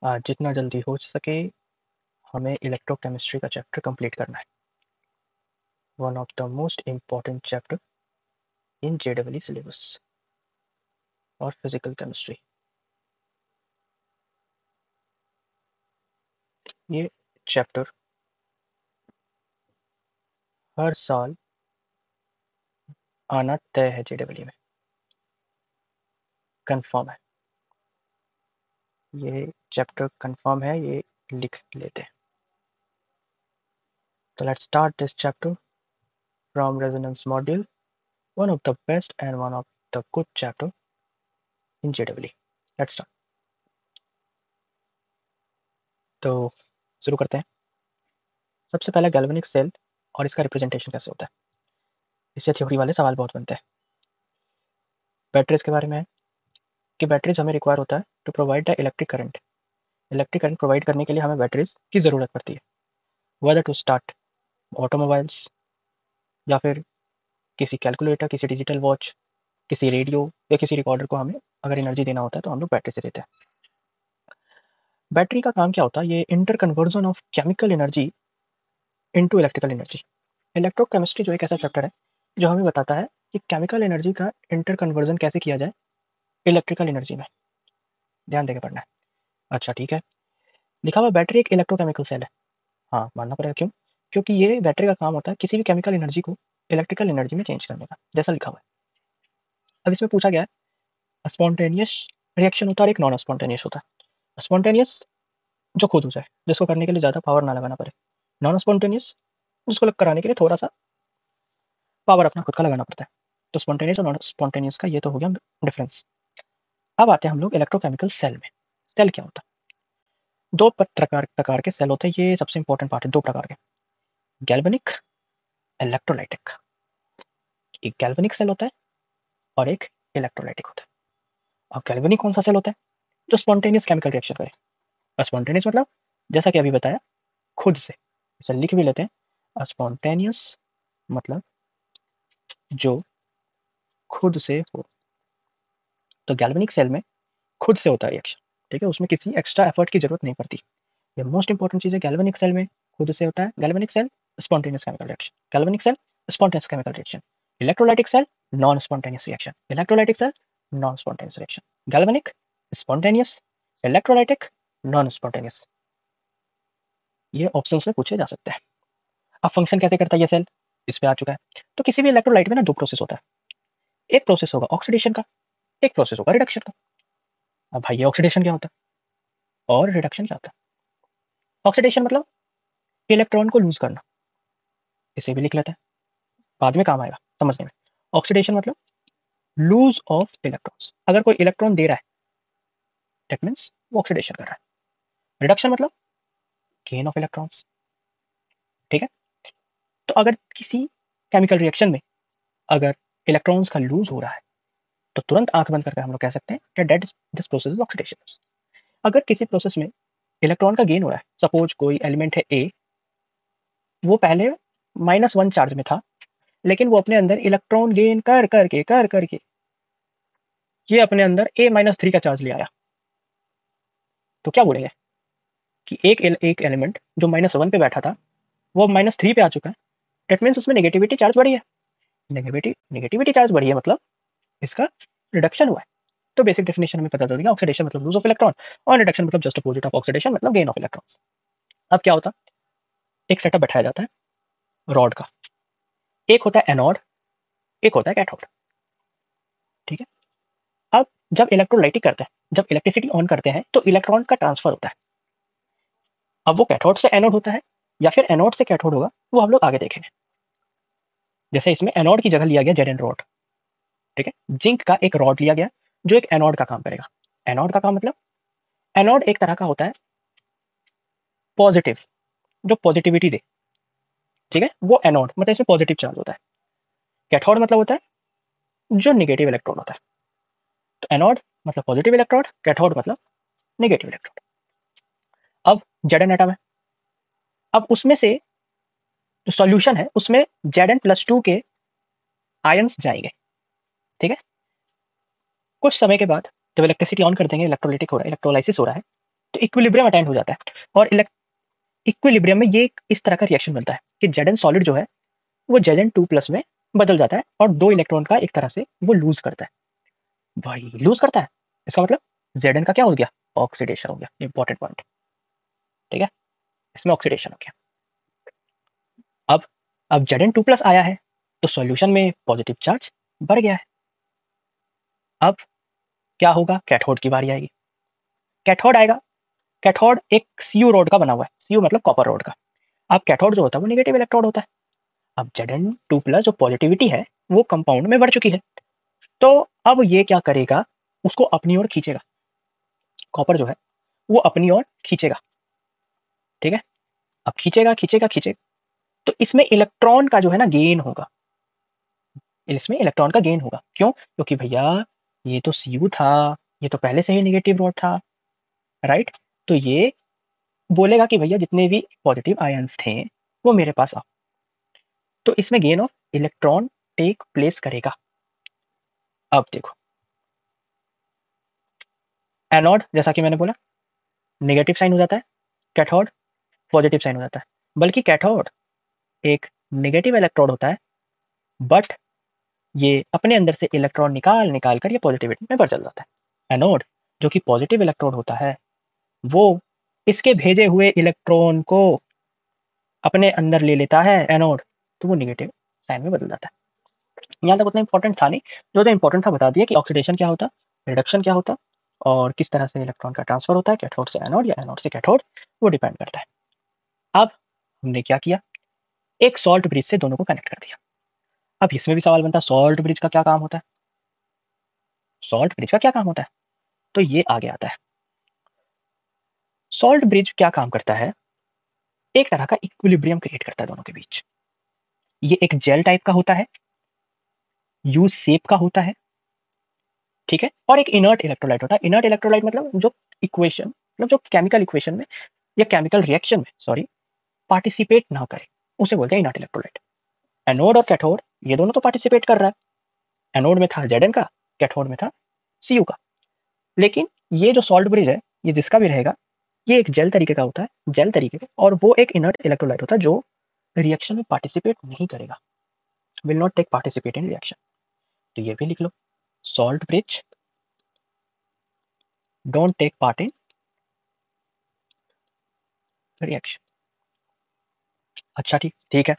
जितना जल्दी हो सके हमें इलेक्ट्रोकेमिस्ट्री का चैप्टर कंप्लीट करना है। One of the most important chapter in JW syllabus और फिजिकल केमिस्ट्री। ये चैप्टर हर साल आना तय है, जेडब्ल्यू में कंफर्म है। ये चैप्टर कंफर्म है, ये लिख लेते हैं। तो let's start this chapter from resonance module, one of the best and one of the good chapter in JW. Let's start. तो शुरू करते हैं। सबसे पहले गैल्वेनिक सेल और इसका रिप्रेजेंटेशन कैसे होता है, इससे थ्योरी वाले सवाल बहुत बनते हैं। बैटरीज के बारे में है कि बैटरीज हमें रिक्वायर होता है to provide the electric current. Electric current provide करने के लिए हमें बैटरीज की ज़रूरत पड़ती है, वेदर टू स्टार्ट ऑटोमोबाइल्स या फिर किसी कैलकुलेटर, किसी डिजिटल वॉच, किसी रेडियो या किसी रिकॉर्डर को हमें अगर एनर्जी देना होता है तो हम लोग बैटरी से देते हैं। बैटरी का काम क्या होता है, ये inter conversion of chemical energy into electrical energy. Electrochemistry जो एक ऐसा चैप्टर है जो हमें बताता है कि केमिकल एनर्जी का इंटर कन्वर्जन कैसे किया जाए इलेक्ट्रिकल एनर्जी में। ध्यान देकर पढ़ना है। अच्छा ठीक है, लिखा हुआ बैटरी एक इलेक्ट्रोकेमिकल सेल है। हाँ, मानना पड़ेगा। क्यों? क्योंकि ये बैटरी का काम होता है किसी भी केमिकल एनर्जी को इलेक्ट्रिकल एनर्जी में चेंज करने का, जैसा लिखा हुआ है। अब इसमें पूछा गया है स्पॉन्टेनियस रिएक्शन होता है और एक नॉन स्पॉन्टेनियस होता है। स्पॉन्टेनियस जो खुद हो जाए, जिसको करने के लिए ज़्यादा पावर ना लगाना पड़े। नॉन स्पॉन्टेनियस जिसको कराने के लिए थोड़ा सा पावर अपना खुद का लगाना पड़ता है। तो स्पॉन्टेनियस और नॉन स्पॉन्टेनियस का ये तो हो गया डिफरेंस। अब आते हैं हम लोग इलेक्ट्रोकेमिकल सेल में। सेल क्या होता है? दो प्रकार के सेल होते हैं, ये सबसे इंपॉर्टेंट पार्ट है। दो प्रकार के, गैल्वेनिक, इलेक्ट्रोलाइटिक। एक गैल्वेनिक सेल होता है और एक इलेक्ट्रोलाइटिक होता है। अब गैल्वेनिक कौन सा सेल होता है? जो स्पॉन्टेनियस केमिकल रिएक्शन करे। स्पॉन्टेनियस मतलब जैसा कि अभी बताया, खुद से। इसे लिख भी लेते हैं। स्पॉन्टेनियस मतलब जो खुद से हो। तो गैल्वेनिक सेल में खुद से होता है रिएक्शन, ठीक है, उसमें किसी एक्स्ट्रा एफर्ट की जरूरत नहीं पड़ती। ये मोस्ट इंपॉर्टेंट चीज है। गैल्वेनिक सेल में खुद से होता है। Galvanic cell spontaneous chemical reaction, galvanic cell spontaneous chemical reaction. Electrolytic cell non spontaneous reaction, electrolytic cell non spontaneous reaction. Galvanic spontaneous, electrolytic non spontaneous. ये ऑप्शंस में पूछे जा सकते हैं। अब फंक्शन कैसे करता है ये सेल, इस पे आ चुका है। तो किसी भी इलेक्ट्रोलाइट में ना दो प्रोसेस होता है। एक प्रोसेस होगा ऑक्सीडेशन का, एक प्रोसेस होगा रिडक्शन का। अब भाई ये ऑक्सीडेशन क्या होता है और रिडक्शन क्या होता है? ऑक्सीडेशन मतलब इलेक्ट्रॉन को लूज करना। इसे भी लिख लेते हैं, बाद में काम आएगा समझने में। ऑक्सीडेशन मतलब लूज ऑफ इलेक्ट्रॉन्स। अगर कोई इलेक्ट्रॉन दे रहा है दैट मीन्स वो ऑक्सीडेशन कर रहा है। रिडक्शन मतलब गेन ऑफ इलेक्ट्रॉन्स। ठीक है, तो अगर किसी केमिकल रिएक्शन में अगर इलेक्ट्रॉन्स का लूज हो रहा है तो तुरंत आंख बंद करके हम लोग कह सकते हैं कि that this process is oxidation. अगर किसी प्रोसेस में इलेक्ट्रॉन का गेन हो रहा है, सपोज कोई एलिमेंट है ए, वो पहले -1 चार्ज में था, लेकिन वो अपने अंदर इलेक्ट्रॉन गेन कर करके ये अपने अंदर A-3 का चार्ज ले आया। तो क्या बोलेंगे कि एक एलिमेंट जो -1 पे बैठा था वो -3 पे आ चुका है। दैट मीन्स उसमें नेगेटिविटी चार्ज बढ़ी है। नेगेटिविटी चार्ज बढ़ी है मतलब इसका रिडक्शन हुआ है। तो बेसिक डेफिनेशन में पता चल गया, ऑक्सीडेशन मतलब लूज ऑफ इलेक्ट्रॉन और रिडक्शन मतलब जस्ट अपोजिट ऑफ ऑक्सीडेशन मतलब गेन ऑफ इलेक्ट्रॉन्स। अब क्या होता, एक सेटअप बैठाया जाता है रॉड का। एक होता है एनोड, एक होता है कैथोड। ठीक है, अब जब इलेक्ट्रोलाइटिक करते हैं, जब इलेक्ट्रिसिटी ऑन करते हैं तो इलेक्ट्रॉन का ट्रांसफर होता है। अब वो कैथोड से एनोड होता है या फिर एनोड से कैथोड होगा, वो हम लोग आगे देखेंगे। जैसे इसमें एनोड की जगह लिया गया जेड एन रॉड। ठीक है, जिंक का एक रॉड लिया गया जो एक एनोड का काम करेगा। एनोड का काम मतलब एनोड एक तरह का होता है पॉजिटिव, जो पॉजिटिविटी दे। ठीक है, वो एनोड मतलब इसमें पॉजिटिव चार्ज होता है। कैथोड मतलब होता है जो निगेटिव इलेक्ट्रॉन होता है। तो एनोड मतलब पॉजिटिव इलेक्ट्रोड, कैथोड मतलब नेगेटिव इलेक्ट्रोड। अब जेड एन एटम है, अब उसमें से जो सॉल्यूशन है उसमें Zn+2 के आयंस जाएंगे। ठीक है, कुछ समय के बाद जब इलेक्ट्रिसिटी ऑन कर देंगे, इलेक्ट्रोलाइटिक हो रहा है, इलेक्ट्रोलाइसिस हो रहा है, तो इक्विलिब्रियम अटेंड हो जाता है, और इक्विलिब्रियम में ये इस तरह का रिएक्शन बनता है कि Zn सॉलिड जो है वो Zn2+ में बदल जाता है और 2 इलेक्ट्रॉन का एक तरह से वो लूज करता है। भाई लूज करता है, इसका मतलब Zn का क्या हो गया, ऑक्सीडेशन हो गया। इंपॉर्टेंट पॉइंट, ठीक है, इसमें ऑक्सीडेशन हो गया। अब Zn2+ आया है तो सॉल्यूशन में पॉजिटिव चार्ज बढ़ गया है। अब क्या होगा, कैथोड की बारी आएगी। कैथोड आएगा, कैथोड एक Cu रोड का बना हुआ है, Cu मतलब कॉपर रोड का। अब कैथोड जो होता है वो नेगेटिव इलेक्ट्रोड होता है। अब Zn2+ जो पॉजिटिविटी है वो कंपाउंड में बढ़ चुकी है, तो अब ये क्या करेगा, उसको अपनी ओर खींचेगा, कॉपर जो है वो अपनी ओर खींचेगा, ठीक है। अब खींचेगा खींचेगा खींचेगा, तो इसमें इलेक्ट्रॉन का जो है ना गेन होगा, इसमें इलेक्ट्रॉन का गेन होगा। क्यों, क्योंकि भैया ये तो Cu था, ये तो पहले से ही नेगेटिव रोड था, राइट। तो ये बोलेगा कि भैया जितने भी पॉजिटिव आयंस थे वो मेरे पास आओ, तो इसमें gain of electron take place करेगा। अब देखो, एनोड जैसा कि मैंने बोला नेगेटिव साइन हो जाता है, कैथोड पॉजिटिव साइन हो जाता है। बल्कि कैथोड एक नेगेटिव इलेक्ट्रोड होता है, बट ये अपने अंदर से इलेक्ट्रॉन निकाल निकाल कर ये पॉजिटिविटी में बदल जाता है। एनोड जो कि पॉजिटिव इलेक्ट्रोड होता है, वो इसके भेजे हुए इलेक्ट्रॉन को अपने अंदर ले लेता है एनोड, तो वो नेगेटिव साइन में बदल जाता है। यहाँ तक उतना इंपॉर्टेंट था नहीं, जो इंपॉर्टेंट था बता दिया कि ऑक्सीडेशन क्या होता, रिडक्शन क्या होता, और किस तरह से इलेक्ट्रॉन का ट्रांसफर होता है कैथोड से एनोड या एनोड से कैथोड, वो डिपेंड करता है। अब हमने क्या किया, एक सॉल्ट ब्रिज से दोनों को कनेक्ट कर दिया। अब इसमें भी सवाल बनता है सॉल्ट ब्रिज का क्या काम होता है, सॉल्ट ब्रिज का क्या काम होता है, तो ये आगे आता है। सॉल्ट ब्रिज क्या काम करता है, एक तरह का इक्विलिब्रियम क्रिएट करता है दोनों के बीच। ये एक जेल टाइप का होता है, यू शेप का होता है, ठीक है, और एक इनर्ट इलेक्ट्रोलाइट होता है। इनर्ट इलेक्ट्रोलाइट मतलब जो इक्वेशन, मतलब जो केमिकल इक्वेशन में या केमिकल रिएक्शन में सॉरी पार्टिसिपेट ना करे, उसे बोलते हैं इनर्ट इलेक्ट्रोलाइट। एनोड और कैथोड ये दोनों तो पार्टिसिपेट कर रहा है, एनोड में था Zn का, कैथोड में था Cu का। लेकिन ये जो सॉल्ट ब्रिज है ये जिसका भी रहेगा, ये एक जेल तरीके का होता है, जेल तरीके का, और वो एक इनर्ट इलेक्ट्रोलाइट होता है जो रिएक्शन में पार्टिसिपेट नहीं करेगा, will not take participate in reaction. तो ये भी लिख लो, salt bridge don't take part in reaction. अच्छा ठीक ठीक है,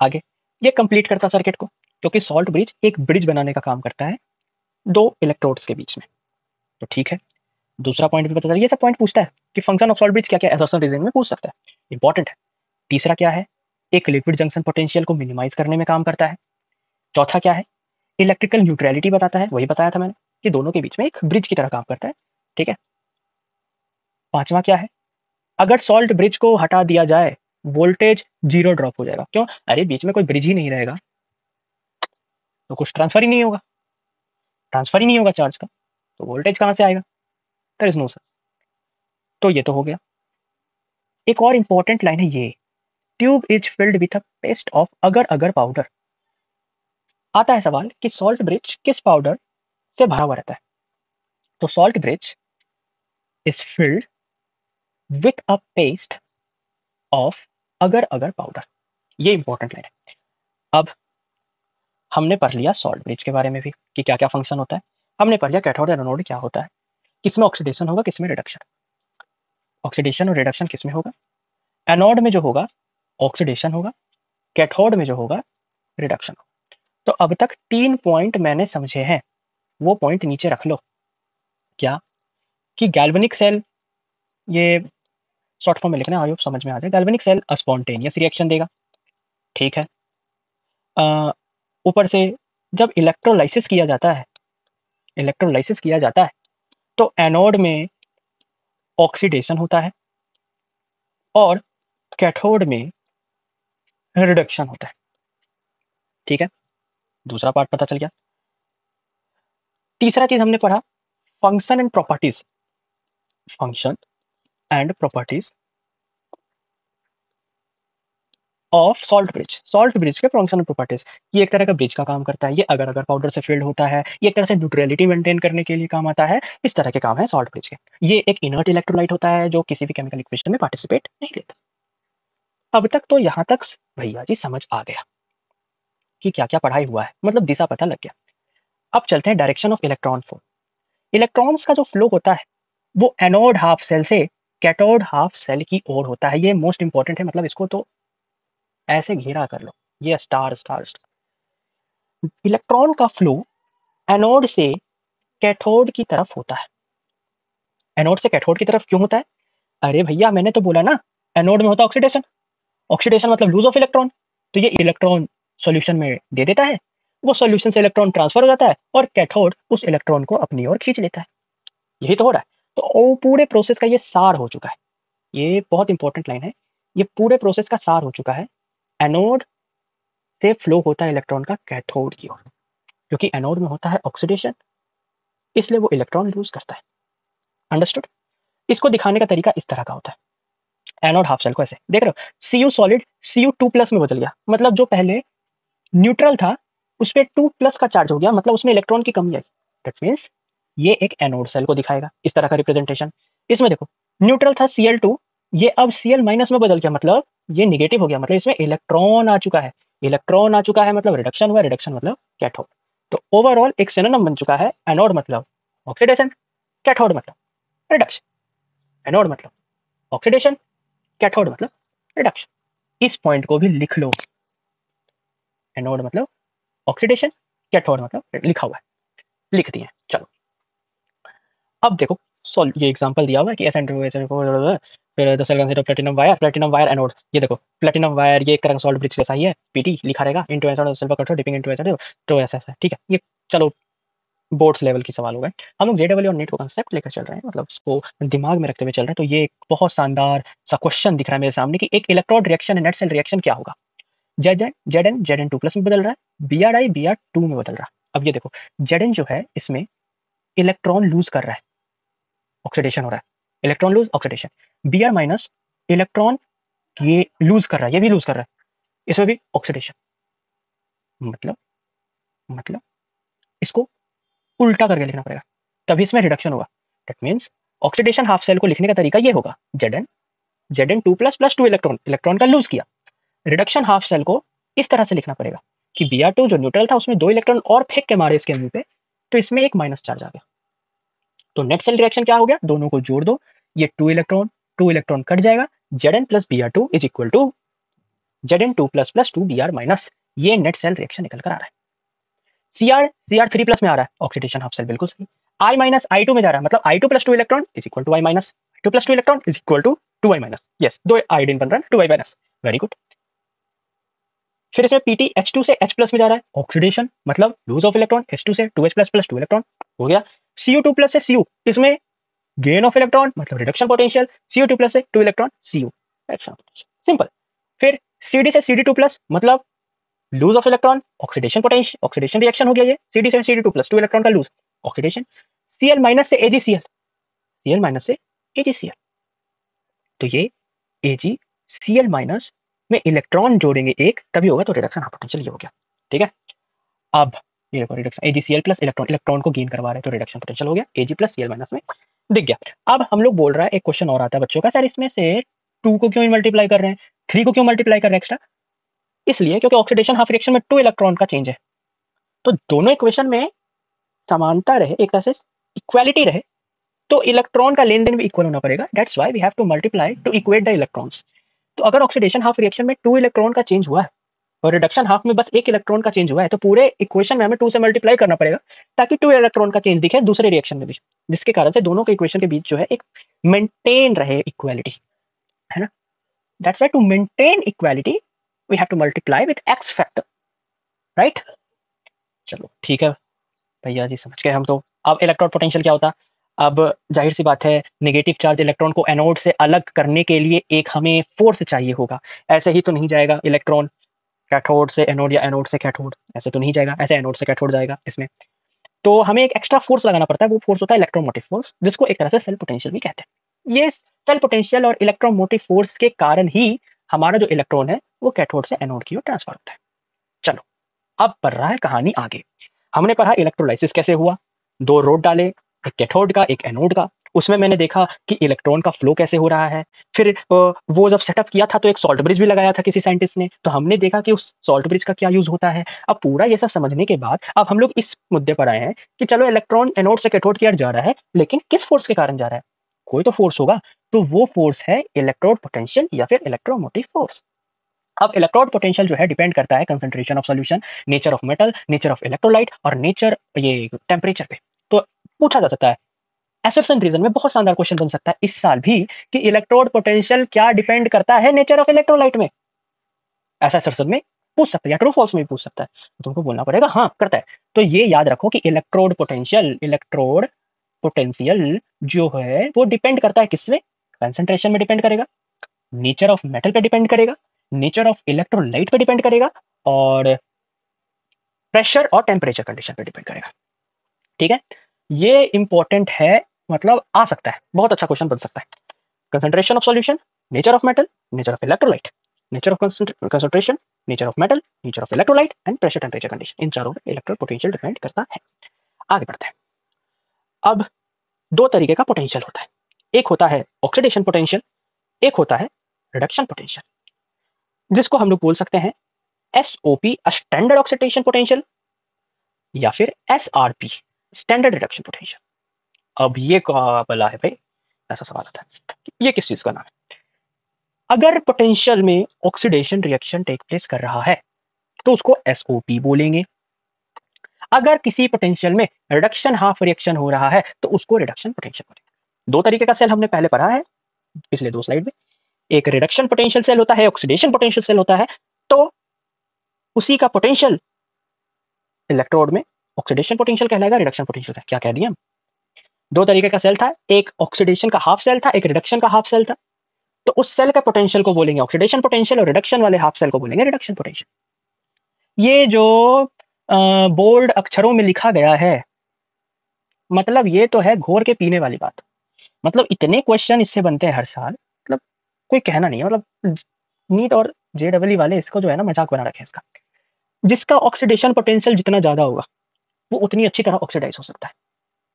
आगे ये कंप्लीट करता सर्किट को, क्योंकि सॉल्ट ब्रिज एक ब्रिज बनाने का काम करता है दो इलेक्ट्रोड्स के बीच में। तो ठीक है, दूसरा पॉइंट भी पता चला, ये सब पॉइंट पूछता है कि फंक्शन ऑफ सॉल्ट ब्रिज क्या क्या, एसर्शन रीजनिंग में पूछ सकता है, इंपॉर्टेंट है। तीसरा क्या है, एक लिक्विड जंक्शन पोटेंशियल को मिनिमाइज करने में काम करता है। चौथा क्या है, इलेक्ट्रिकल न्यूट्रलिटी बताता है, वही बताया था मैंने कि दोनों के बीच में एक ब्रिज की तरह काम करता है, ठीक है। पांचवा क्या है, अगर सॉल्ट ब्रिज को हटा दिया जाए वोल्टेज जीरो ड्रॉप हो जाएगा। क्यों, अरे बीच में कोई ब्रिज ही नहीं रहेगा तो कुछ ट्रांसफर ही नहीं होगा, ट्रांसफर ही नहीं होगा चार्ज का, तो वोल्टेज कहां से आएगा, देयर इज नो सर। तो ये तो हो गया। एक और इंपॉर्टेंट लाइन है ये, tube is filled with a paste of अगर अगर पाउडर। आता है सवाल कि सॉल्ट ब्रिज किस पाउडर से भरा हुआ रहता है, तो salt bridge is filled with a paste of अगर अगर पाउडर। ये इंपॉर्टेंट लाइन है। अब हमने पढ़ लिया सॉल्ट ब्रिज के बारे में भी कि क्या क्या फंक्शन होता है, हमने पढ़ लिया कैथोड और एनोड क्या होता है, किसमें ऑक्सीडेशन होगा किसमें रिडक्शन, ऑक्सीडेशन और रिडक्शन किसमें होगा, एनोड में जो होगा ऑक्सीडेशन होगा, कैथोड में जो होगा रिडक्शन होगा। तो अब तक 3 पॉइंट मैंने समझे हैं, वो पॉइंट नीचे रख लो। क्या, कि गैल्वेनिक सेल, ये शॉर्ट फॉर्म में लिखना है, आई होप समझ में आ जाए। गैल्वेनिक सेल स्पॉन्टेनियस रिएक्शन देगा, ठीक है। ऊपर से जब इलेक्ट्रोलाइसिस किया जाता है, इलेक्ट्रोलाइसिस किया जाता है तो एनोड में ऑक्सीडेशन होता है और कैथोड में रिडक्शन होता है, ठीक है। दूसरा पार्ट पता चल गया। तीसरा चीज हमने पढ़ा function and properties, function and properties of salt bridge के फंक्शनल प्रॉपर्टीज। ये एक तरह का ब्रिज का काम करता है। ये अगर अगर पाउडर से फिल्ड होता है, ये एक तरह से न्यूट्रलिटी मेंटेन करने के लिए काम आता है। इस तरह के काम है सॉल्ट ब्रिज के। ये एक इनर्ट इलेक्ट्रोलाइट होता है जो किसी भी केमिकल इक्वेशन में पार्टिसिपेट नहीं लेता। अब तक तो यहाँ तक भैया जी समझ आ गया कि क्या क्या पढ़ाई हुआ है, मतलब दिशा पता लग गया। अब चलते हैं direction of electron flow. Electrons का जो फ्लो होता है वो एनोड हाफ सेल से कैथोड हाफ सेल की ओर होता है। ये मोस्ट इंपॉर्टेंट है, मतलब इसको तो ऐसे घेरा कर लो, ये स्टार स्टार स्टार। इलेक्ट्रॉन का फ्लो एनोड से कैथोड की तरफ होता है। एनोड से कैथोड की तरफ क्यों होता है? अरे भैया मैंने तो बोला ना, एनोड में होता है ऑक्सीडेशन। ऑक्सीडेशन मतलब लूज ऑफ इलेक्ट्रॉन। तो ये इलेक्ट्रॉन सॉल्यूशन में दे देता है, वो सॉल्यूशन से इलेक्ट्रॉन ट्रांसफर हो जाता है और कैथोड उस इलेक्ट्रॉन को अपनी ओर खींच लेता है। यही तो हो रहा है। तो पूरे प्रोसेस का ये सार हो चुका है। ये बहुत इंपॉर्टेंट लाइन है। ये पूरे प्रोसेस का सार हो चुका है। एनोड से फ्लो होता है इलेक्ट्रॉन का कैथोड की ओर, क्योंकि एनोड में होता है ऑक्सीडेशन, इसलिए वो इलेक्ट्रॉन लूज करता है। अंडरस्टूड? इसको दिखाने का तरीका इस तरह का होता है। एनोड हाफ शेल को ऐसे देख रहे हो, Cu सॉलिड Cu2+ में बदल गया, मतलब जो पहले न्यूट्रल था उस पर 2+ का चार्ज हो गया, मतलब उसमें इलेक्ट्रॉन की कमी आई। दैट मीन्स ये एक एनोड सेल को दिखाएगा, इस तरह का रिप्रेजेंटेशन। इसमें देखो न्यूट्रल था Cl2, ये अब Cl- में बदल गया, मतलब ये निगेटिव हो गया, मतलब इसमें इलेक्ट्रॉन आ चुका है। इलेक्ट्रॉन आ चुका है मतलब रिडक्शन हुआ, रिडक्शन मतलब कैथोड। तो ओवरऑल एक सिनोनिम बन चुका है। एनोड मतलब ऑक्सीडेशन, कैथोड मतलब रिडक्शन। एनोड मतलब ऑक्सीडेशन, कैथोड मतलब रिडक्शन। इस पॉइंट को भी लिख लो। एनोड मतलब ऑक्सीडेशन, कैथोड मतलब लिखा हुआ है, लिख दिए। चलो अब देखो, सॉल्व ये एग्जांपल दिया हुआ है कि SN2 फिर the cell consist of platinum wire anode. ये देखो प्लेटिनम वायर, ये एक तरह का सॉल्ट ब्रिज जैसा ही है, पीटी लिखा रहेगा, into anode silver cathode dipping into anode, तो ऐसा ऐसा ठीक है। ये चलो बोर्ड्स लेवल की सवाल हो गए। हम लोग जेडब्ल्यू और नेट को कंसेप्ट लेकर चल रहे हैं, मतलब उसको दिमाग में रखते हुए चल रहे हैं। तो ये एक बहुत शानदार सा क्वेश्चन दिख रहा है मेरे सामने कि एक electrode reaction net cell reaction क्या होगा। जेड एन 2+ में बदल रहा है, Br2 में बदल रहा है। अब ये देखो जेड जो है इसमें इलेक्ट्रॉन लूज कर रहा है, ऑक्सीडेशन हो रहा है, electron lose oxidation. Br- electron ये लूज कर रहा है, ये भी लूज कर रहा है, इसमें भी ऑक्सीडेशन। मतलब मतलब इसको उल्टा करके लिखना पड़ेगा, तभी इसमें रिडक्शन होगा। That means oxidation half cell को लिखने का तरीका ये होगा, Zn 2+ + 2 इलेक्ट्रॉन, इलेक्ट्रॉन का लूज किया। रिडक्शन हाफ सेल को इस तरह से लिखना पड़ेगा कि Br2 जो न्यूट्रल था उसमें 2 इलेक्ट्रॉन और फेंक के मारे इसके मुंह पे, तो इसमें एक माइनस चार्ज आ गया। तो नेट सेल रिएक्शन क्या हो गया, दोनों को जोड़ दो, ये 2 इलेक्ट्रॉन कट जाएगा, Zn + Br2 is equal to Zn 2++ 2 Br-। ये नेट सेल रिएक्शन निकल कर आ रहा है। Cr 3+ में आ रहा है, ऑक्सीडेशन हाफ सेल बिल्कुल सही। I- I2 में जा रहा है, मतलब I2 + 2 electron is equal to I-, I2 + 2 electron is equal to 2I-। Yes, 2 iodine बन रहा है, 2I-। Very good. फिर इसमें Pt H2 से H+ में जा रहा है, ऑक्सीडेशन मतलब लूज ऑफ इलेक्ट्रॉन, H2 से 2H++ 2 इलेक्ट्रॉन हो गया। Cu2+ से Cu, इसमें गेन ऑफ इलेक्ट्रॉन मतलब रिडक्शन पोटेंशियल, Cu2+ से 2 electron Cu, reduction potential, simple. फिर Cd से Cd2+, मतलब lose of electron, oxidation potential, oxidation reaction हो गया, ये Cd से Cd2+, 2 इलेक्ट्रॉन का लूज, ऑक्सीडेशन। Cl- से AgCl, Cl- से AgCl, तो ये AgCl- में इलेक्ट्रॉन जोड़ेंगे एक, तभी होगा, तो रिडक्शन पोटेंशियल ये हो गया। ठीक है, अब ये देखो रिडक्शन AgCl+ इलेक्ट्रॉन, इलेक्ट्रॉन को गेन करवा रहे हैं, तो रिडक्शन पोटेंशियल हो गया, Ag+Cl- में दिख गया। अब हम लोग बोल रहा है, एक क्वेश्चन और आता है बच्चों का, सर इसमें से 2 को क्यों मल्टीप्लाई कर रहे हैं, 3 को क्यों मल्टीप्लाई कर रहे हैं एक्स्ट्रा? इसलिए क्योंकि ऑक्सीडेशन हाफ रिएक्शन में 2 इलेक्ट्रॉन का चेंज है, तो दोनों इक्वेशन में समानता रहे, एक तरह से इक्वालिटी रहे, तो इलेक्ट्रॉन का लेन देन भी इक्वल होना पड़ेगा। That's why we have to multiply to equate the electrons. तो अगर ऑक्सीडेशन हाफ रिएक्शन में 2 इलेक्ट्रॉन का चेंज हुआ है और रिडक्शन हाफ में बस 1 इलेक्ट्रॉन का चेंज हुआ है, तो पूरे इक्वेशन में हमें 2 से मल्टीप्लाई करना पड़ेगा, ताकि 2 इलेक्ट्रॉन का चेंज दिखे दूसरे रिएक्शन में भी, जिसके कारण से दोनों के इक्वेशन के बीच जो है एक मेंटेन रहे इक्वालिटी, है ना। That's why to maintain equality we have to multiply with X factor, right. चलो ठीक है भैया जी, समझ गए हम तो। अब इलेक्ट्रॉन पोटेंशियल क्या होता है? अब जाहिर सी बात है, नेगेटिव चार्ज इलेक्ट्रॉन को एनोड से अलग करने के लिए एक हमें फोर्स चाहिए होगा। ऐसे ही तो नहीं जाएगा इलेक्ट्रॉन कैथोड से एनोड या एनोड से कैथोड, ऐसे तो नहीं जाएगा, ऐसे एनोड से कैथोड जाएगा इसमें। तो हमें एक एक्स्ट्रा फोर्स लगाना पड़ता है, वो फोर्स होता है इलेक्ट्रोमोटिव फोर्स, जिसको एक तरह से सेल पोटेंशियल भी कहते हैं। ये सेल पोटेंशियल और इलेक्ट्रोमोटिव फोर्स के कारण ही हमारा जो इलेक्ट्रॉन है वो कैथोड से एनोड की ओर ट्रांसफर होता है। चलो अब बढ़ रहा है कहानी आगे। हमने पढ़ा इलेक्ट्रोलाइसिस कैसे हुआ, 2 रोड डाले, एक कैथोड का एक एनोड का। उसमें मैंने देखा कि इलेक्ट्रॉन का फ्लो कैसे हो रहा है। फिर वो जब सेटअप किया था तो एक सॉल्ट ब्रिज भी लगाया था किसी साइंटिस्ट ने, तो हमने देखा कि उस सॉल्ट ब्रिज का क्या यूज होता है। अब पूरा ये सब समझने के बाद अब हम लोग इस मुद्दे पर आए हैं कि चलो इलेक्ट्रॉन एनोड से कैथोड की ओर जा रहा है, लेकिन किस फोर्स के कारण जा रहा है? कोई तो फोर्स होगा, तो वो फोर्स है इलेक्ट्रोड पोटेंशियल या फिर इलेक्ट्रोमोटिव फोर्स। अब इलेक्ट्रोड पोटेंशियल जो है डिपेंड करता है concentration of solution, nature of metal, nature of electrolyte और नेचर ये टेम्परेचर पे। तो पूछा जा सकता है, एसर्शन रीजन में बहुत शानदार क्वेश्चन बन सकता है इस साल भी कि इलेक्ट्रोड पोटेंशियल क्या डिपेंड करता है नेचर ऑफ इलेक्ट्रोलाइट में। ऐसा एसर्शन में पूछ सकता है या ट्रू फॉल्स में भी पूछ सकता है, तो तुमको बोलना पड़ेगा हाँ करता है। तो ये याद रखो कि इलेक्ट्रोड पोटेंशियल जो है वो डिपेंड करता है किसमें? कंसंट्रेशन में डिपेंड करेगा, नेचर ऑफ मेटल पे डिपेंड करेगा, नेचर ऑफ इलेक्ट्रोलाइट पे डिपेंड करेगा और प्रेशर और टेम्परेचर कंडीशन पे डिपेंड करेगा। ठीक है, ये इंपॉर्टेंट है, मतलब आ सकता है, बहुत अच्छा क्वेश्चन बन सकता है। Concentration of solution, nature of metal, nature of electrolyte, nature of concentration, nature of metal, nature of electrolyte and pressure temperature condition, इन चारों पे इलेक्ट्रोड पोटेंशियल डिपेंड करता है। आगे बढ़ते हैं। अब 2 तरीके का पोटेंशियल होता है, एक होता है ऑक्सीडेशन पोटेंशियल, एक होता है रिडक्शन पोटेंशियल, जिसको हम लोग बोल सकते हैं एसओपी स्टैंडर्ड ऑक्सीडेशन पोटेंशियल या फिर एसआरपी स्टैंडर्ड रिडक्शन पोटेंशियल। अब ये कहाँ बोला है भाई, ऐसा सवाल आता है ये किस चीज का नाम है? अगर पोटेंशियल में ऑक्सीडेशन रिएक्शन टेक प्लेस कर रहा है तो उसको एसओपी बोलेंगे। अगर किसी पोटेंशियल में रिडक्शन हाफ रिएक्शन हो रहा है तो उसको रिडक्शन पोटेंशियल बोलेंगे। 2 तरीके का सेल हमने पहले पढ़ा है पिछले 2 स्लाइड में, एक रिडक्शन पोटेंशियल सेल होता है, ऑक्सीडेशन पोटेंशियल सेल होता है। तो उसी का पोटेंशियल इलेक्ट्रोड में ऑक्सीडेशन पोटेंशियल कहलाएगा, रिडक्शन पोटेंशियल क्या कह दिया हम? 2 तरीके का सेल था, एक ऑक्सीडेशन का हाफ सेल था, एक रिडक्शन का हाफ सेल था। तो उस सेल का पोटेंशियल को बोलेंगे ऑक्सीडेशन पोटेंशियल और रिडक्शन वाले हाफ सेल को बोलेंगे रिडक्शन पोटेंशियल। ये जो बोल्ड अक्षरों में लिखा गया है, मतलब ये तो है घोर के पीने वाली बात। मतलब इतने क्वेश्चन इससे बनते हैं हर साल, मतलब कोई कहना नहीं है। मतलब नीट और जेडब्ल्यू वाले इसको जो है ना मजाक बना रखे हैं इसका। जिसका ऑक्सीडेशन पोटेंशियल जितना ज्यादा होगा वो उतनी अच्छी तरह ऑक्सीडाइज हो सकता है।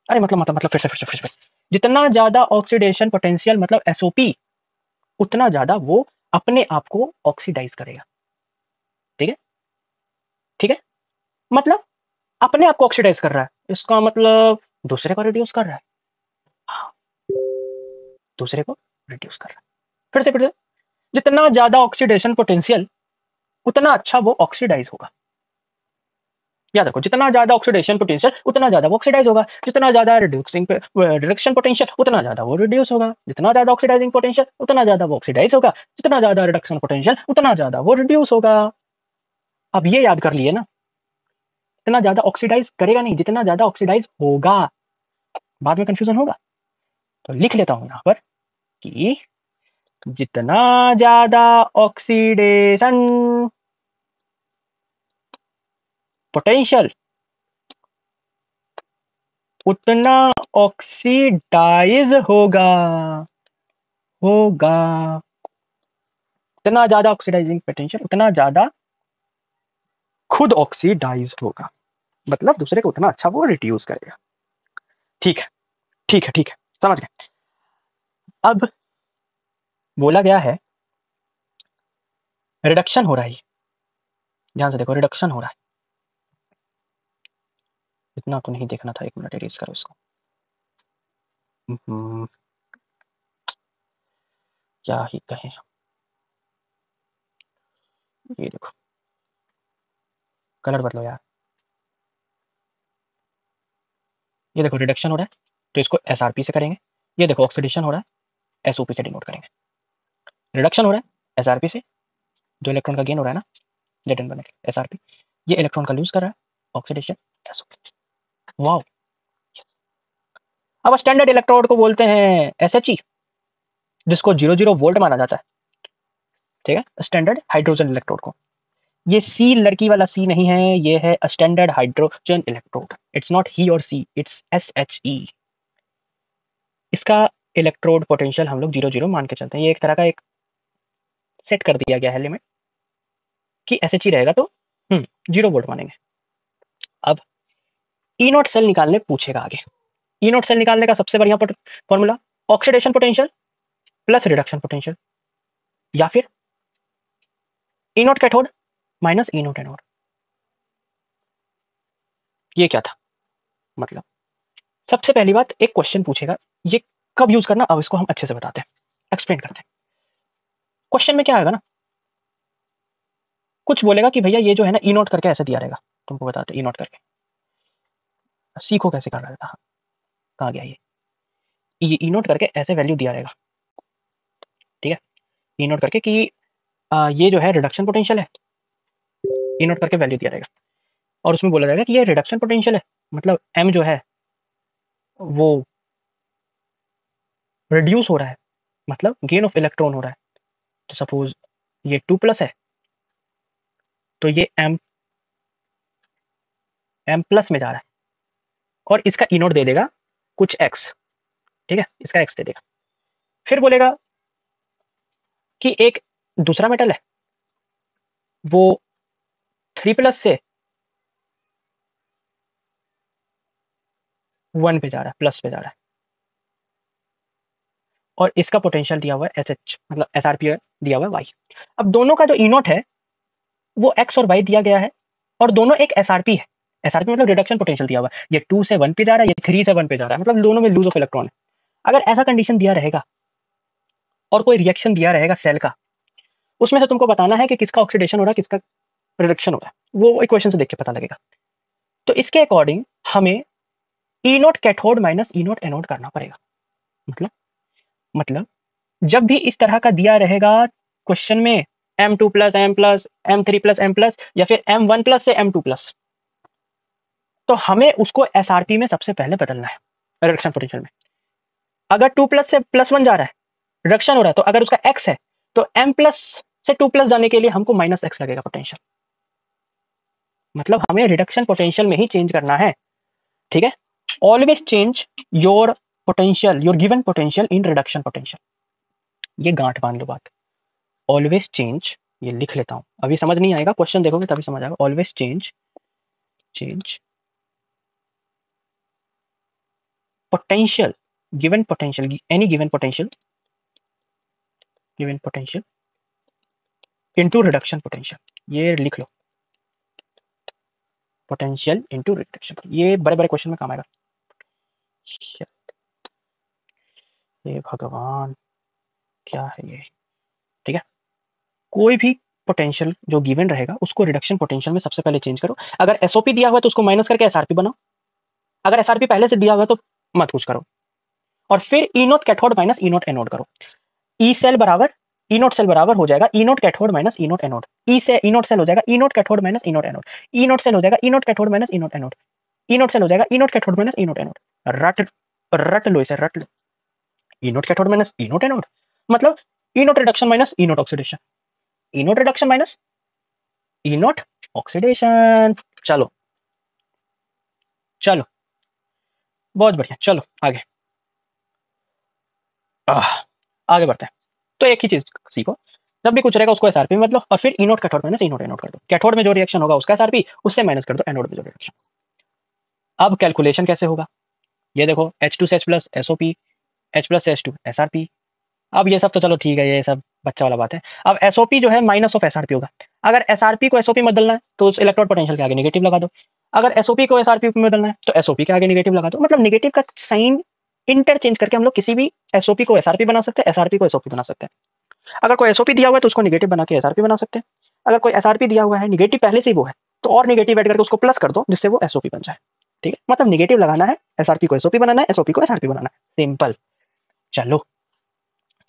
अरे मतलब फिर से जितना ज्यादा ऑक्सीडेशन पोटेंशियल मतलब एसओपी, उतना ज्यादा वो अपने आप को ऑक्सीडाइज करेगा। ठीक है, ठीक है, मतलब अपने आप को ऑक्सीडाइज कर रहा है, इसका मतलब दूसरे को रिड्यूस कर रहा है। हाँ, दूसरे को रिड्यूस कर रहा है। फिर से जितना ज्यादा ऑक्सीडेशन पोटेंशियल उतना अच्छा वो ऑक्सीडाइज होगा। याद रखो, जितना ज्यादा ऑक्सीडेशन पोटेंशियल उतना ज्यादा वो ऑक्सीडाइज होगा, जितना ज्यादा रिडक्शन पोटेंशियल उतना ज्यादा वो रिड्यूस होगा, जितना ज्यादा ऑक्सीडाइजिंग पोटेंशियल उतना ज्यादा वो ऑक्सीडाइज होगा, जितना ज्यादा रिडक्शन पोटेंशियल उतना ज्यादा वो रिड्यूस होगा। अब ये याद कर लिए ना, इतना ज्यादा ऑक्सीडाइज करेगा नहीं, जितना ज्यादा ऑक्सीडाइज होगा। बाद में कंफ्यूजन होगा, तो लिख लेता हूं यहां पर कि जितना ज्यादा ऑक्सीडेशन पोटेंशियल उतना ऑक्सीडाइज होगा होगा इतना ज्यादा ऑक्सीडाइजिंग पोटेंशियल उतना ज्यादा खुद ऑक्सीडाइज होगा, मतलब दूसरे को उतना अच्छा वो रिड्यूस करेगा। ठीक है, ठीक है, ठीक है, समझ गए। अब बोला गया है रिडक्शन हो रहा है, ध्यान से देखो रिडक्शन हो रहा है। इतना तो नहीं देखना था, 1 मिनट एरेज करो इसको। क्या ही कहें, ये देखो कलर बदलो यार। ये देखो रिडक्शन हो रहा है तो इसको एसआरपी से करेंगे। ये देखो ऑक्सीडेशन हो रहा है, एसओपी से डिनोट करेंगे। रिडक्शन हो रहा है एसआरपी से, जो इलेक्ट्रॉन का गेन हो रहा है ना, जेड बने एसआरपी। ये इलेक्ट्रॉन का लूज कर रहा है, ऑक्सीडेशन एसओपी। वाओ। अब स्टैंडर्ड इलेक्ट्रोड को बोलते हैं एसएचई, जिसको 00 वोल्ट माना जाता है। ठीक है, स्टैंडर्ड हाइड्रोजन इलेक्ट्रोड को। ये सी लड़की वाला सी नहीं है, ये है standard hydrogen electrode. It's not ही और सी, इट्स एसएचई। इसका इलेक्ट्रोड पोटेंशियल हम लोग 00 मान के चलते हैं। ये एक तरह का एक सेट कर दिया गया है लिमिट कि एस एच ही रहेगा, तो 0 वोल्ट मानेंगे। अब ई नॉट सेल निकालने पूछेगा आगे। ई नॉट सेल निकालने का सबसे बढ़िया formula oxidation potential plus reduction potential, या फिर E naught cathode minus E naught anode. ये क्या था? मतलब सबसे पहली बात, एक क्वेश्चन पूछेगा, ये कब यूज करना, अब इसको हम अच्छे से बताते हैं, एक्सप्लेन करते हैं। क्वेश्चन में क्या आएगा ना, कुछ बोलेगा कि भैया ये जो है ना ई नोट करके ऐसे दिया रहेगा, तुमको बताते ई नोट करके, सीखो कैसे कर रहा था, कहाँ गया ये ई नोट करके ऐसे वैल्यू दिया रहेगा, ठीक है, ई नोट करके कि ये जो है रिडक्शन पोटेंशियल है, ई नोट करके वैल्यू दिया रहेगा, और उसमें बोला जाएगा कि ये रिडक्शन पोटेंशियल है, मतलब एम जो है वो रिड्यूस हो रहा है, मतलब गेन ऑफ इलेक्ट्रॉन हो रहा है। तो सपोज ये 2+ है, तो ये एम प्लस में जा रहा है, और इसका ई नोट दे देगा कुछ एक्स, ठीक है, इसका एक्स दे देगा। फिर बोलेगा कि एक दूसरा मेटल है, वो 3+ से 1 पे जा रहा है, प्लस पे जा रहा है, और इसका पोटेंशियल दिया हुआ है एस एच, मतलब एस आर पी दिया हुआ है वाई। अब दोनों का जो ई नोट है वो एक्स और वाई दिया गया है, और दोनों एक एस आर पी है। एस आर पी मतलब रिडक्शन पोटेंशियल दिया हुआ है, ये 2 से 1 पे जा रहा है, ये 3 से 1 पे जा रहा है, मतलब दोनों में लूज ऑफ इलेक्ट्रॉन है। अगर ऐसा कंडीशन दिया रहेगा और कोई रिएक्शन दिया रहेगा सेल का, उसमें से तुमको बताना है कि किसका ऑक्सीडेशन हो रहा है, किसका रिडक्शन हो रहा है, वो इक्वेशन से देख के पता लगेगा। तो इसके अकॉर्डिंग हमें ई naught cathode minus E naught anode करना पड़ेगा। मतलब जब भी इस तरह का दिया रहेगा क्वेश्चन में M2+, M+, M3+, M+, या फिर M1+ से M2+, तो हमें उसको SRP में सबसे पहले बदलना है रिडक्शन पोटेंशियल में। अगर 2+ से +1 जा रहा है, रिडक्शन हो रहा है, तो अगर उसका x है तो M+ से 2+ जाने के लिए हमको -x लगेगा पोटेंशियल। मतलब हमें रिडक्शन पोटेंशियल में ही चेंज करना है, ठीक है। Always change your potential, your given potential in reduction potential. ये गांठ बांध लो बात, ऑलवेज चेंज, ये लिख लेता हूं, अभी समझ नहीं आएगा, क्वेश्चन देखोगे तभी समझ आएगा। Always change potential, given potential, any given potential into reduction potential। ये लिख लो, पोटेंशियल इंटू रिडक्शन, ये बड़े बड़े क्वेश्चन में काम आएगा। ये भगवान क्या है ये, ठीक है। कोई भी पोटेंशियल जो गिवन रहेगा उसको रिडक्शन पोटेंशियल में सबसे पहले चेंज करो। अगर एसओपी दिया हुआ है तो उसको माइनस करके एसआरपी बनाओ, अगर एसआरपी पहले से दिया हुआ है तो मत कुछ करो, और फिर E naught cathode minus E naught anode करो। ई सेल बराबर ई नोट सेल बराबर हो जाएगा ई naught cathode minus E naught anode, ई से ई नोट सेल हो जाएगा ई naught cathode minus E naught anode, ई नोट सेल हो जाएगा ई naught cathode minus E naught anode, ई नोट सेल हो जाएगा ई naught cathode minus E naught anode. रट रट लो इसे, रट लो, ई naught cathode minus E naught anode, मतलब ई note reduction minus E note oxidation, ई note reduction minus E note oxidation. चलो चलो, बहुत बढ़िया, चलो आगे आगे बढ़ते हैं। तो एक ही चीज सीखो, जब भी कुछ रहेगा उसको एसआरपी में बदलो, और फिर E naught cathode minus E naught anode कर दो। कैथोड में जो रिएक्शन होगा उसका एसआरपी, उससे माइनस कर दो एनोड में जो रिएक्शन। अब कैलकुलेशन कैसे होगा, ये देखो H2 से H प्लस SOP, H+ से H2 SRP। अब ये सब तो चलो ठीक है, ये सब बच्चा वाला बात है। अब SOP जो है माइनस ऑफ SRP होगा। अगर SRP को SOP में बदलना है तो उस इलेक्ट्रोड पोटेंशियल के आगे नेगेटिव लगा दो, अगर SOP को SRP में बदलना है तो SOP के आगे नेगेटिव लगा दो। मतलब नेगेटिव का साइन इंटरचेंज करके हम लोग किसी भी SOP को SRP बना सकते हैं, SRP को SOP बना सकते हैं। अगर कोई SOP दिया हुआ है तो उसको नेगेटिव बना के SRP बना सकते हैं। अगर कोई SRP दिया हुआ है, नेगेटिव पहले से ही वो है, तो और नेगेटिव ऐड करके उसको प्लस कर दो जिससे वो SOP बन जाए, ठीक है। मतलब नेगेटिव लगाना है, SRP को SOP बनाना है, SOP को SRP बनाना है, सिंपल। चलो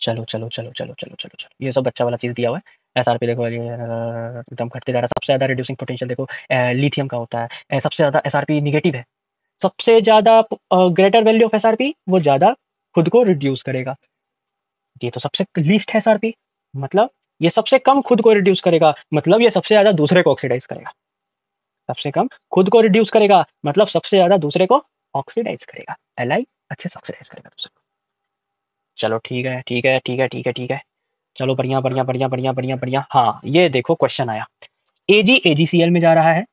चलो चलो चलो चलो चलो चलो चलो, ये सब बच्चा वाला चीज दिया हुआ है। एसआरपी देखो एकदम घटते जा रहा है। सबसे ज्यादा रिड्यूसिंग पोटेंशियल देखो लिथियम का होता है, सबसे ज्यादा एसआरपी निगेटिव है, सबसे ज्यादा ग्रेटर वैल्यू ऑफ एसआरपी वो ज्यादा खुद को रिड्यूस करेगा। ये तो सबसे लीस्ट है एसआरपी, मतलब ये सबसे कम खुद को रिड्यूस करेगा, मतलब ये सबसे ज्यादा दूसरे को ऑक्सीडाइज करेगा। सबसे कम खुद को रिड्यूस करेगा, मतलब सबसे ज्यादा दूसरे को ऑक्सीडाइज करेगा। एल अच्छे से ऑक्सीडाइज करेगा दूसरे को। चलो ठीक है ठीक है ठीक है ठीक है ठीक है, चलो बढ़िया बढ़िया बढ़िया बढ़िया बढ़िया बढ़िया। हाँ ये देखो क्वेश्चन आया, AgAgCl में जा रहा है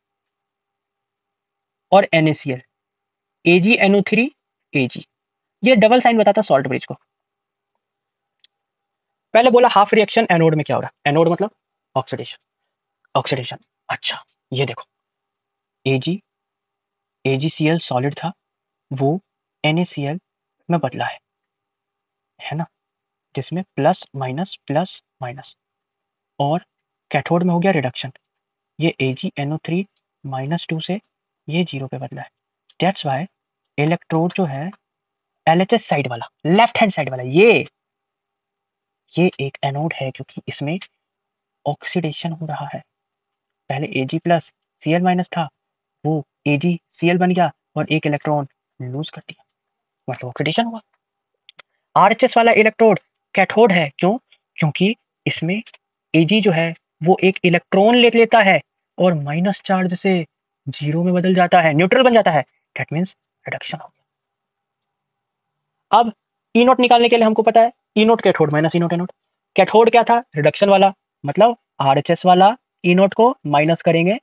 और NaCl, AgNO3 Ag, ये डबल साइन बताता सॉल्ट ब्रिज को। पहले बोला हाफ रिएक्शन एनोड में क्या हो रहा है, एनोड मतलब ऑक्सीडेशन, ऑक्सीडेशन। अच्छा ये देखो, AgCl सॉलिड था, वो NaCl में बदला है ना, जिसमें प्लस माइनस, और कैथोड में हो गया रिडक्शन, ये AgNO3 -2 से ये 0 पे बदला है। दैट्स वाई इलेक्ट्रोड जो है LHS साइड वाला, लेफ्ट हैंड साइड वाला, ये एक एनोड है क्योंकि इसमें ऑक्सीडेशन हो रहा है। पहले Ag+Cl- था, वो AgCl बन गया और एक इलेक्ट्रॉन लूज कर दिया, मतलब ऑक्सीडेशन हुआ। RHS वाला इलेक्ट्रोड कैथोड है, क्यों? क्योंकि इसमें Ag जो है वो एक इलेक्ट्रॉन ले लेता है और माइनस चार्ज से 0 में बदल जाता है, न्यूट्रल बन जाता है, दैट मीन्स रिडक्शन हो गया। अब E नोट निकालने के लिए हमको पता है E note cathode minus E note anode, cathode क्या था, रिडक्शन वाला, मतलब RHS वाला E नोट को माइनस करेंगे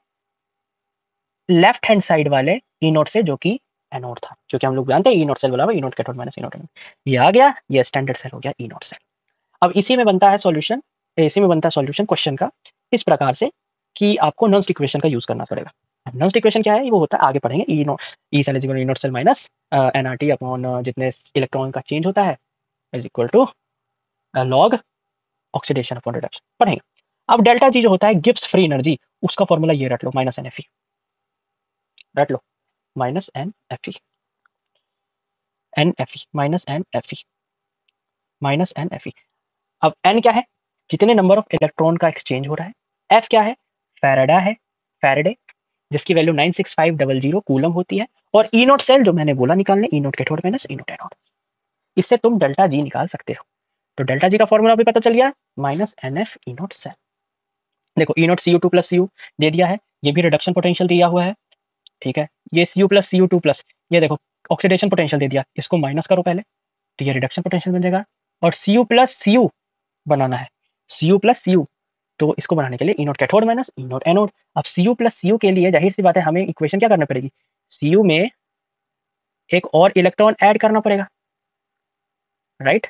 लेफ्ट हैंड साइड वाले E नोट से, जो कि एनोड था, क्योंकि हम लोग जानते हैं E नोट सेल बोला हुआ, E note cathode minus E note anode, ये आ गया, ये स्टैंडर्ड सेल हो गया E नोट सेल। अब इसी में बनता है सॉल्यूशन, इसी में बनता है सॉल्यूशन क्वेश्चन का, इस प्रकार से कि आपको नॉन्स्ट इक्वेशन का यूज करना पड़ेगा। नॉन्स्ट इक्वेशन क्या है, वो होता है, आगे पढ़ेंगे, E naught E cell is equal E naught cell minus NRT upon जितने इलेक्ट्रॉन का चेंज होता है is equal to log oxidation upon reduction, पढ़ेंगे। अब डेल्टा जी जो होता है गिब्स फ्री एनर्जी, उसका फॉर्मूला ये रट लो, माइनस एन एफ ई, रट लो, minus N F E, N F E minus N F E, minus N F E. अब एन क्या है, जितने नंबर ऑफ इलेक्ट्रॉन का एक्सचेंज हो रहा है, एफ क्या है, फैराडा है, फैराडे, जिसकी वैल्यू 96500 कूलम होती है, और ई नोट सेल जो मैंने बोला निकालने, ई naught cathode minus E naught anode, इससे तुम डेल्टा जी निकाल सकते हो। तो डेल्टा जी का फॉर्मूला भी पता चल गया, minus N F E naught cell. देखो ई नोट Cu2+Cu दे दिया है, ये भी रिडक्शन पोटेंशियल दिया हुआ है, ठीक है, ये Cu+Cu2+, ये देखो ऑक्सीडेशन पोटेंशियल दे दिया, इसको माइनस करो पहले, तो ये रिडक्शन पोटेंशियल बन जाएगा, और Cu+Cu बनाना है, Cu+Cu, तो इसको बनाने के लिए ई naught cathode minus E naught anode. अब Cu+Cu के लिए जाहिर सी बात है हमें इक्वेशन क्या करना पड़ेगी, Cu में एक और इलेक्ट्रॉन ऐड करना पड़ेगा, राइट,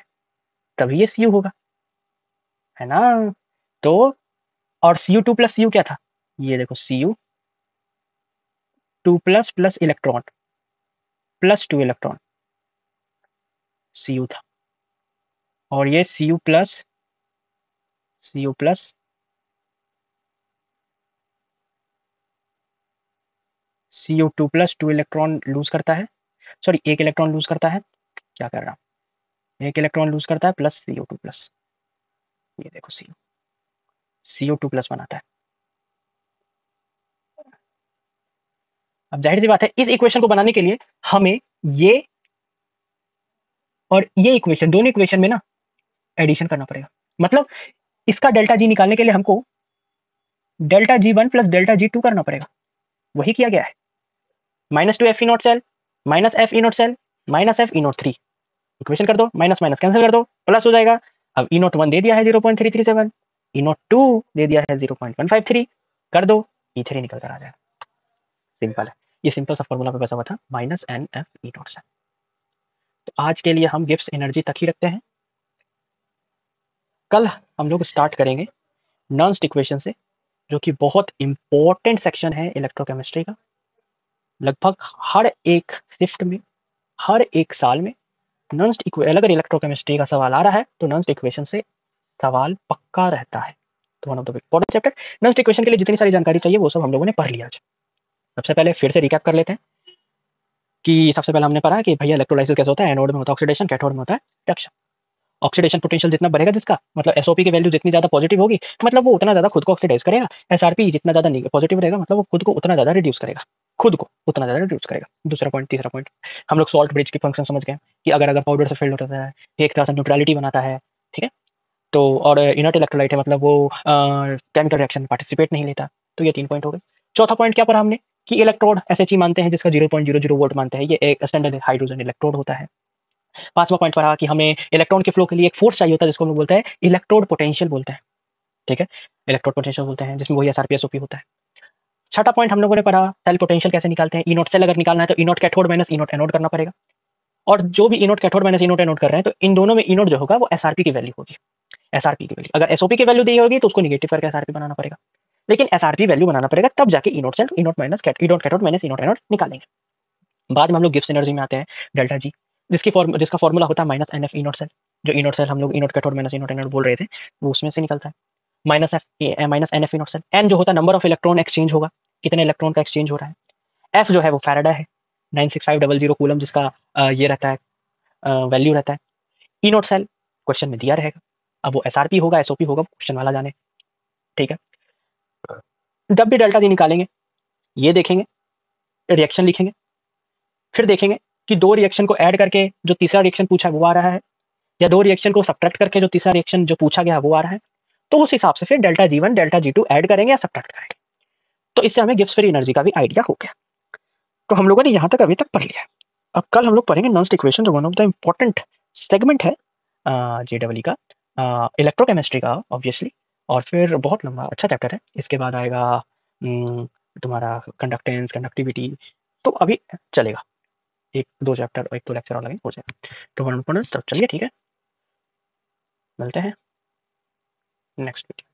तभी ये Cu होगा, है ना। तो और Cu2+Cu क्या था, ये देखो Cu2+ plus electron +2 electron Cu था, और ये Cu+, Cu2+2 इलेक्ट्रॉन लूज करता है, सॉरी एक इलेक्ट्रॉन लूज करता है, क्या कर रहा हूँ, एक इलेक्ट्रॉन लूज करता है प्लस Cu2+, ये देखो Cu2+ बनाता है। अब जाहिर सी बात है इस इक्वेशन को बनाने के लिए हमें ये और ये इक्वेशन, दोनों इक्वेशन में ना एडिशन करना पड़ेगा, मतलब इसका डेल्टा जी निकालने के लिए हमको delta G1 plus delta G2 करना पड़ेगा, वही किया गया है, -2 Fe naught cell minus F E naught cell minus F E naught 3, equation कर दो, माइनस माइनस कैंसिल कर दो, प्लस हो जाएगा। अब E नॉट 1 दे दिया है 0.337, E नॉट 2 दे दिया है 0.153, कर दो, E3 निकल कर आ जाएगा, सिंपल है, ये सिंपल सा फॉर्मूला पे बसा हुआ था, minus N F E naught cell. तो आज के लिए हम गिब्स एनर्जी तक ही रखते हैं, कल हम लोग स्टार्ट करेंगे नॉन्स्ट इक्वेशन से, जो कि बहुत इंपॉर्टेंट सेक्शन है इलेक्ट्रोकेमिस्ट्री का। लगभग हर एक शिफ्ट में, हर एक साल में नॉन्स्ट इक्वेशन, अगर इलेक्ट्रोकेमिस्ट्री का सवाल आ रहा है तो नॉन्स्ट इक्वेशन से सवाल पक्का रहता है। तो one of the important chapter, Nernst equation के लिए जितनी सारी जानकारी चाहिए वो सब हम लोगों ने पढ़ लिया आज। सबसे पहले फिर से रिकैप कर लेते हैं कि सबसे पहले हमने पढ़ा कि भैया इलेक्ट्रोलाइसिस कैसे होता है, एनोड में होता है ऑक्सीडेशन, कैथोड में होता है रिडक्शन। ऑक्सीडेशन पोटेंशियल जितना बढ़ेगा जिसका, मतलब एसओपी की वैल्यू जितनी ज्यादा पॉजिटिव होगी, मतलब वो उतना ज्यादा खुद को ऑक्सीडाइज करेगा, एसआरपी जितना ज्यादा पॉजिटिव रहेगा, मतलब वो खुद को उतना ज्यादा रिड्यूस करेगा, खुद को उतना ज्यादा रिड्यूस करेगा। दूसरा पॉइंट, तीसरा पॉइंट, हम लोग सॉल्ट ब्रिज की फंक्शन समझ गए कि अगर अगर पाउडर से फिल्ड होता है, एक तरह से न्यूट्रलिटी बनाता है, ठीक है, तो और इनर्ट इलेक्ट्रोलाइट है, मतलब वो केमिकल रिएक्शन में पार्टिसिपेट नहीं लेता। तो ये 3 पॉइंट हो गए। चौथा पॉइंट क्या पढ़ा हमने कि इलेक्ट्रोड एसएचई मानते हैं, जिसका 0.00 वोल्ट मानते हैं, ये एक स्टैंडर्ड हाइड्रोजन इलेक्ट्रोड होता है। 5वां पॉइंट पढ़ा कि हमें इलेक्ट्रॉन के फ्लो के लिए एक फोर्स चाहिए होता है जिसको हम लोग बोलते हैं इलेक्ट्रोड पोटेंशियल बोलते हैं, ठीक है, इलेक्ट्रोड पोटेंशियल बोलते हैं, जिसमें वही एसआरपी एसओपी होता है। छठा पॉइंट हम लोगों ने पढ़ा सेल पोटेंशियल कैसे निकालते हैं, ई नोट सेल अगर निकालना है तो ई naught cathode minus E naught anode करना पड़ेगा, और जो भी ई naught cathode minus E naught anode कर रहे हैं तो इन दोनों में ई नोट जो होगा वो एसआरपी की वैल्यू होगी, एसआरपी की वैल्यू अगर एसओपी की वैल्यू दी होगी तो उसको निगेटिव करके एसआरपी बनाना पड़ेगा, लेकिन एसआरपी वैल्यू बनाना पड़ेगा तब जाके ई naught cell E note minus E naught cathode minus E naught anode निकालेंगे। बाद में हम लोग गिब्स एनर्जी में आते हैं डेल्टा जी, जिसका फॉर्मूला होता है minus N F E naught cell, जो ई नोट सेल हम लोग E naught cathode minus E naught anode बोल रहे थे वो उसमें से निकलता है, minus N F E naught cell. N जो होता है नंबर ऑफ इलेक्ट्रॉन एक्सचेंज होगा, कितने इलेक्ट्रॉन का एक्सचेंज हो रहा है। एफ जो है वो फैराडा है, 96500 कूलम जिसका ये रहता है वैल्यू रहता है। ई नोट सेल क्वेश्चन में दिया रहेगा, अब वो एसआरपी होगा एसओपी होगा क्वेश्चन वाला जाने, ठीक है। जब भी डेल्टा जी निकालेंगे ये देखेंगे, रिएक्शन लिखेंगे, फिर देखेंगे कि दो रिएक्शन को ऐड करके जो तीसरा रिएक्शन पूछा है वो आ रहा है, या दो रिएक्शन को सब्ट्रैक्ट करके जो तीसरा रिएक्शन जो पूछा गया वो आ रहा है, तो उस हिसाब से फिर delta G one delta G two add करेंगे या सब्ट्रैक्ट करेंगे। तो इससे हमें गिब्स फ्री एनर्जी का भी आइडिया हो गया। तो हम लोगों ने यहाँ तक अभी तक पढ़ लिया है। अब कल हम लोग पढ़ेंगे नॉन्स्ट इक्वेशन, जो one of the important segment है जेडब्ल्यू का, इलेक्ट्रोकेमिस्ट्री का ऑब्वियसली, और फिर बहुत लंबा अच्छा चैप्टर है। इसके बाद आएगा तुम्हारा कंडक्टेंस कंडक्टिविटी, तो अभी चलेगा एक दो चैप्टर एक दो लेक्चर और लगेंगे हो जाएगा। तो चलिए ठीक है, मिलते हैं नेक्स्ट वीडियो।